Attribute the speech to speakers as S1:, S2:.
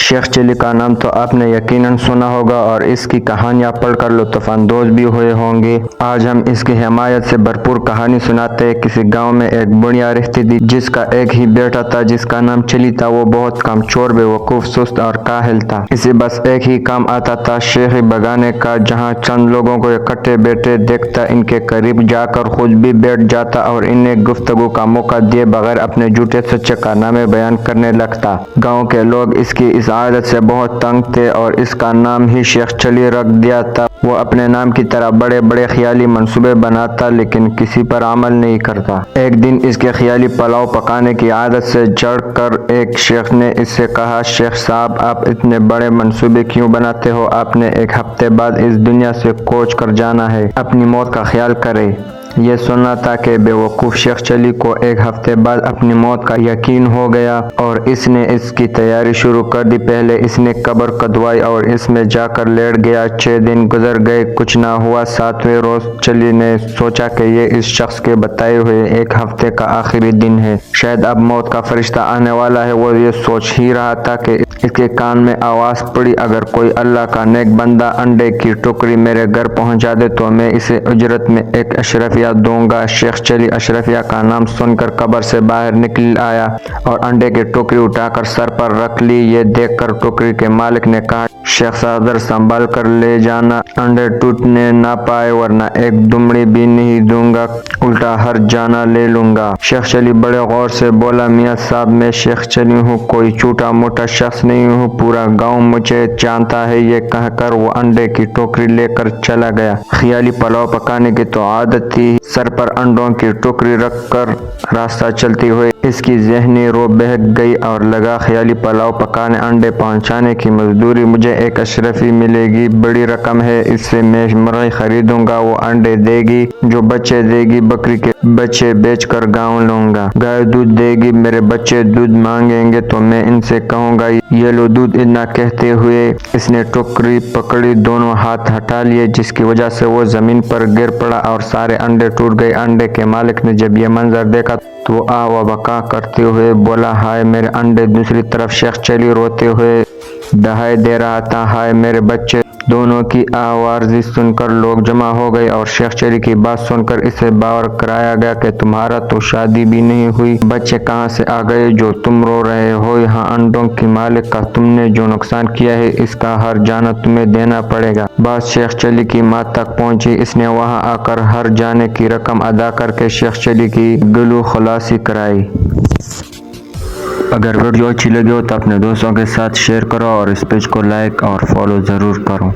S1: شیخ چلی کا نام تو آپ نے یقیناً سنا ہوگا اور اس کی کہانیاں پڑھ کر لطف اندوز بھی ہوئے ہوں گے۔ آج ہم اس کی حمایت سے بھرپور کہانی سناتے ہیں۔ کسی گاؤں میں ایک بڑھیا رہتی تھی جس کا ایک ہی بیٹا تھا جس کا نام چلی تھا۔ وہ بہت کمزور، بے وقوف، سست اور کاہل تھا۔ اسے بس ایک ہی کام آتا تھا، شیخی بگانے کا۔ جہاں چند لوگوں کو اکٹھے بیٹھے دیکھتا ان کے قریب جا کر خود بھی بیٹھ جاتا اور انہیں گفتگو کا موقع دیے بغیر اپنے جھوٹے سچے کارنامے بیان کرنے لگتا۔ گاؤں کے لوگ اس کی اس عادت سے بہت تنگ تھے اور اس کا نام ہی شیخ چلی رکھ دیا تھا۔ وہ اپنے نام کی طرح بڑے بڑے خیالی منصوبے بناتا لیکن کسی پر عمل نہیں کرتا۔ ایک دن اس کے خیالی پلاؤ پکانے کی عادت سے چڑھ کر ایک شیخ نے اس سے کہا، شیخ صاحب آپ اتنے بڑے منصوبے کیوں بناتے ہو؟ آپ نے ایک ہفتے بعد اس دنیا سے کوچ کر جانا ہے، اپنی موت کا خیال کریں۔ یہ سننا تھا کہ بے وقوف شیخ چلی کو ایک ہفتے بعد اپنی موت کا یقین ہو گیا اور اس نے اس کی تیاری شروع کر دی۔ پہلے اس نے قبر کھدوائی اور اس میں جا کر لیٹ گیا۔ 6 دن گزر گئے، کچھ نہ ہوا۔ 7ویں روز چلی نے سوچا کہ یہ اس شخص کے بتائے ہوئے ایک ہفتے کا آخری دن ہے، شاید اب موت کا فرشتہ آنے والا ہے۔ وہ یہ سوچ ہی رہا تھا کہ اس کے کان میں آواز پڑی، اگر کوئی اللہ کا نیک بندہ انڈے کی ٹوکری میرے گھر پہنچا دے تو میں اسے اجرت میں ایک اشرفیہ دوں گا۔ شیخ چلی اشرفیہ کا نام سن کر قبر سے باہر نکل آیا اور انڈے کی ٹوکری اٹھا کر سر پر رکھ لی۔ یہ دیکھ کر ٹوکری کے مالک نے کہا، شیخ صاحب ذرا سنبھال کر لے جانا، انڈے ٹوٹنے نہ پائے ورنہ ایک دمڑی بھی نہیں دوں گا، الٹا ہر جانا لے لوں گا۔ شیخ چلی بڑے غور سے بولا، میاں صاحب میں شیخ چلی ہوں، کوئی چھوٹا موٹا شخص نہیں ہوں، پورا گاؤں مجھے جانتا ہے۔ یہ کہہ کر وہ انڈے کی ٹوکری لے کر چلا گیا۔ خیالی پلاؤ پکانے کی تو عادت تھی، سر پر انڈوں کی ٹوکری رکھ کر راستہ چلتے ہوئے اس کی ذہنی رو بہک گئی اور لگا خیالی پلاؤ پکانے، انڈے پہنچانے کی مزدوری مجھے ایک اشرفی ملے گی، بڑی رقم ہے، اس سے میں مرغی خریدوں گا، وہ انڈے دے گی، جو بچے دے گی بکری کے بچے بیچ کر گاؤں لوں گا، گائے دودھ دے گی، میرے بچے دودھ مانگیں گے تو میں ان سے کہوں گا یہ لو دودھ۔ اتنا کہتے ہوئے اس نے ٹوکری پکڑی، دونوں ہاتھ ہٹا لیے جس کی وجہ سے وہ زمین پر گر پڑا اور سارے انڈے ٹوٹ گئے۔ انڈے کے مالک نے جب یہ منظر دیکھا تو وہ آہ و بکا کرتے ہوئے بولا، ہائے میرے انڈے۔ دوسری طرف شیخ چلی روتے ہوئے دہائی دے رہا تھا، ہائے میرے بچے۔ دونوں کی آوازیں سن کر لوگ جمع ہو گئے اور شیخ چلی کی بات سن کر اسے باور کرایا گیا کہ تمہارا تو شادی بھی نہیں ہوئی، بچے کہاں سے آ گئے جو تم رو رہے ہو؟ یہاں انڈوں کی مالک کا تم نے جو نقصان کیا ہے اس کا ہر جانا تمہیں دینا پڑے گا۔ بات شیخ چلی کی ماں تک پہنچی، اس نے وہاں آ کر ہر جانے کی رقم ادا کر کے شیخ چلی کی گلو خلاصی کرائی۔ اگر ویڈیو اچھی لگی ہو تو اپنے دوستوں کے ساتھ شیئر کرو اور اس پیج کو لائک اور فالو ضرور کرو۔